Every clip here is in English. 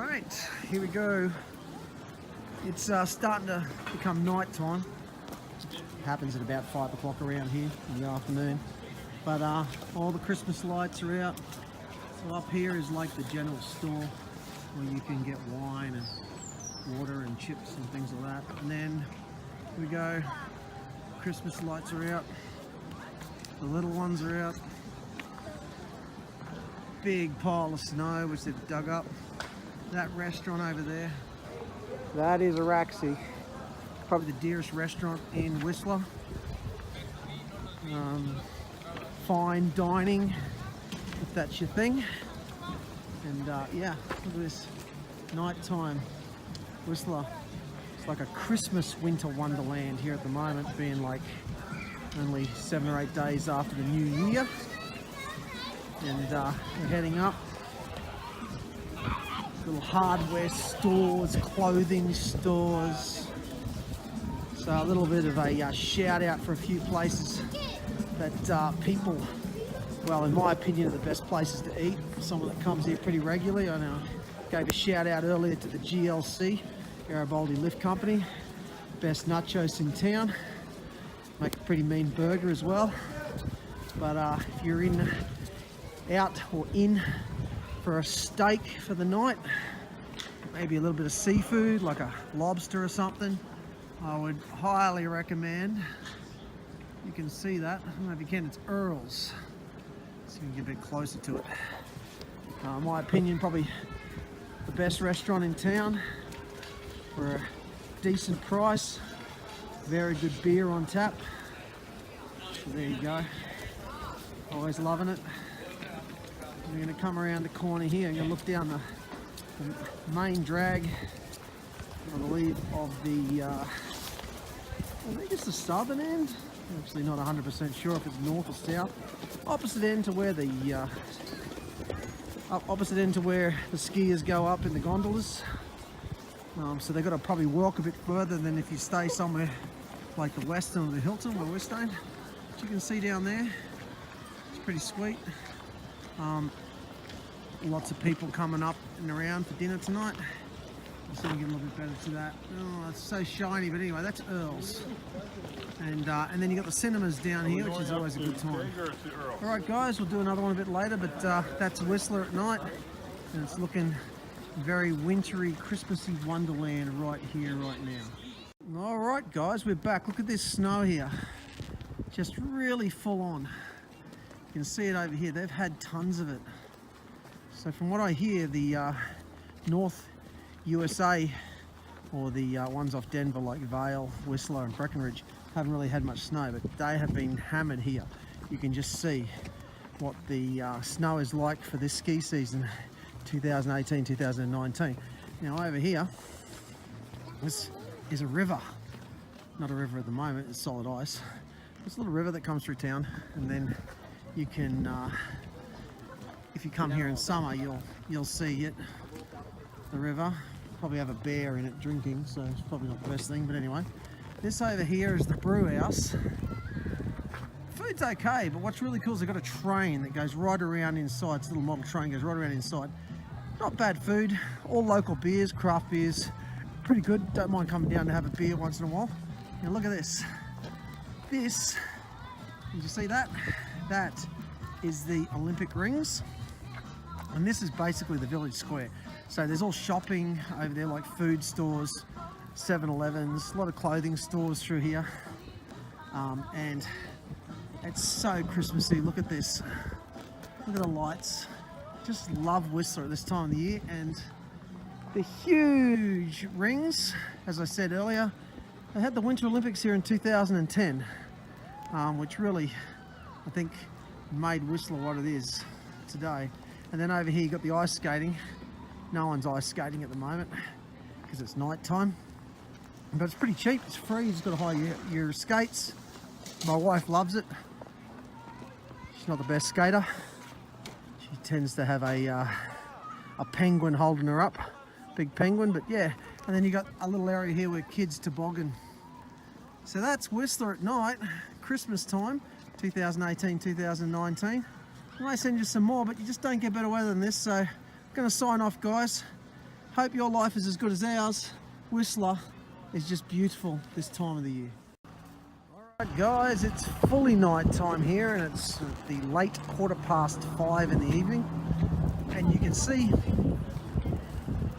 Right, here we go. It's starting to become night time. Happens at about 5 o'clock around here in the afternoon. But all the Christmas lights are out. So up here is like the general store where you can get wine and water and chips and things like that. And then here we go. Christmas lights are out. The little ones are out. Big pile of snow which they've dug up. That restaurant over there, that is Araxi. Probably the dearest restaurant in Whistler. Fine dining, if that's your thing. And yeah, look at this nighttime Whistler. It's like a Christmas winter wonderland here at the moment, being like only 7 or 8 days after the new year. And we're heading up. Little hardware stores, clothing stores. So a little bit of a shout out for a few places that people, well, in my opinion, are the best places to eat. For someone that comes here pretty regularly. I know I gave a shout out earlier to the GLC, Garibaldi Lift Company. Best nachos in town. Make a pretty mean burger as well. But if you're out or in for a steak for the night, maybe a little bit of seafood like a lobster or something, I would highly recommend. You can see that. I don't know if you can, it's Earl's. So you can get a bit closer to it. In my opinion, probably the best restaurant in town for a decent price. Very good beer on tap. So there you go. Always loving it. We're going to come around the corner here. I'm going to look down the main drag, I believe, of the, I think it's the southern end. I'm actually not 100% sure if it's north or south. Opposite end to where the skiers go up in the gondolas. So they've got to probably walk a bit further than if you stay somewhere like the Westin or the Hilton where we're staying. But you can see down there, it's pretty sweet. Lots of people coming up and around for dinner tonight. Let's see if we can get a little bit better to that. Oh, it's so shiny, but anyway, that's Earl's. And then you got the cinemas down here, which is always a good time. All right, guys, we'll do another one a bit later, but that's Whistler at night, and it's looking very wintry, Christmassy wonderland right here, right now. All right, guys, we're back. Look at this snow here, just really full on. You can see it over here. They've had tons of it. So from what I hear, the North USA, or the ones off Denver like Vale, Whistler and Breckenridge, haven't really had much snow, but they have been hammered here. You can just see what the snow is like for this ski season, 2018, 2019. Now over here, this is a river. Not a river at the moment, it's solid ice. It's a little river that comes through town, and then you can, if you come here in summer, you'll see it, the river. Probably have a bear in it drinking, so it's probably not the best thing, but anyway. This over here is the brew house. Food's okay, but what's really cool is they've got a train that goes right around inside. It's a little model train, goes right around inside. Not bad food, all local beers, craft beers, pretty good. Don't mind coming down to have a beer once in a while. Now look at this. This, did you see that? That is the Olympic rings, and this is basically the village square. So there's all shopping over there, like food stores, 7-Elevens, a lot of clothing stores through here, and it's so Christmassy. Look at this, look at the lights. Just love Whistler at this time of the year. And the huge rings, as I said earlier, they had the Winter Olympics here in 2010, which really, I think, made Whistler what it is today. And then over here you got the ice skating. No one's ice skating at the moment because it's night time, but it's pretty cheap, it's free. You just got to hire your skates. My wife loves it. She's not the best skater. She tends to have a penguin holding her up, big penguin, but yeah. And then you got a little area here where kids toboggan. So that's Whistler at night, Christmas time, 2018, 2019. I may send you some more, but you just don't get better weather than this. So I'm going to sign off, guys. Hope your life is as good as ours. Whistler is just beautiful this time of the year. Alright guys, it's fully night time here and it's the late 5:15 in the evening. And you can see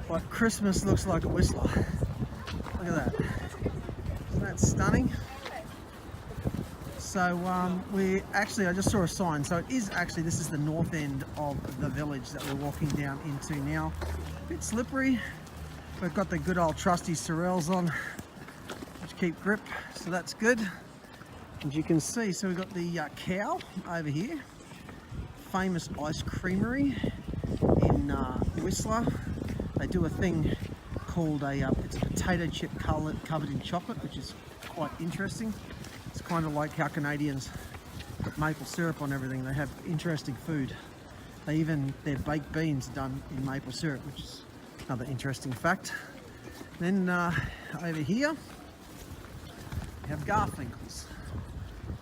what Christmas looks like at Whistler. Look at that. Isn't that stunning? So I just saw a sign. So it is actually, this is the north end of the village that we're walking down into now. A bit slippery. We've got the good old trusty Sorels on, which keep grip, so that's good. As you can see, so we've got the cow over here. Famous ice creamery in Whistler. They do a thing called it's a potato chip covered in chocolate, which is quite interesting. It's kind of like how Canadians put maple syrup on everything. They have interesting food. Their baked beans are done in maple syrup, which is another interesting fact. Then over here we have Garfinkel's,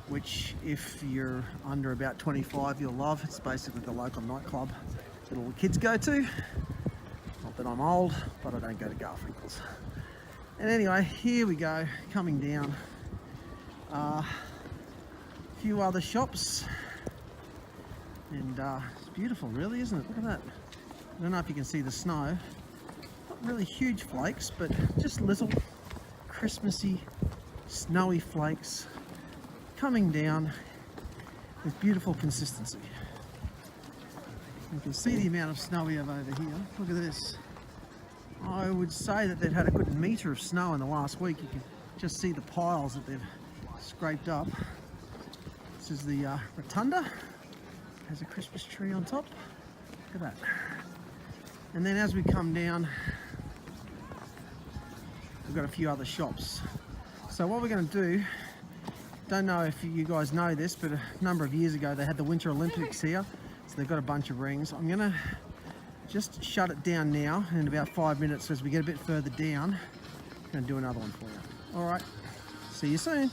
which if you're under about 25 you'll love. It's basically the local nightclub that all the kids go to. Not that I'm old, but I don't go to Garfinkel's. And anyway, here we go, coming down. A few other shops, and it's beautiful really, isn't it? Look at that. I don't know if you can see the snow. Not really huge flakes, but just little Christmassy snowy flakes coming down with beautiful consistency. You can see the amount of snow we have over here. Look at this. I would say that they've had a good metre of snow in the last week. You can just see the piles that they've scraped up. This is the rotunda. Has a Christmas tree on top. Look at that. And then as we come down, we've got a few other shops. So what we're going to do, don't know if you guys know this, but a number of years ago they had the Winter Olympics here. So they've got a bunch of rings. I'm going to just shut it down now in about 5 minutes. So as we get a bit further down, I'm going to do another one for you. All right, see you soon.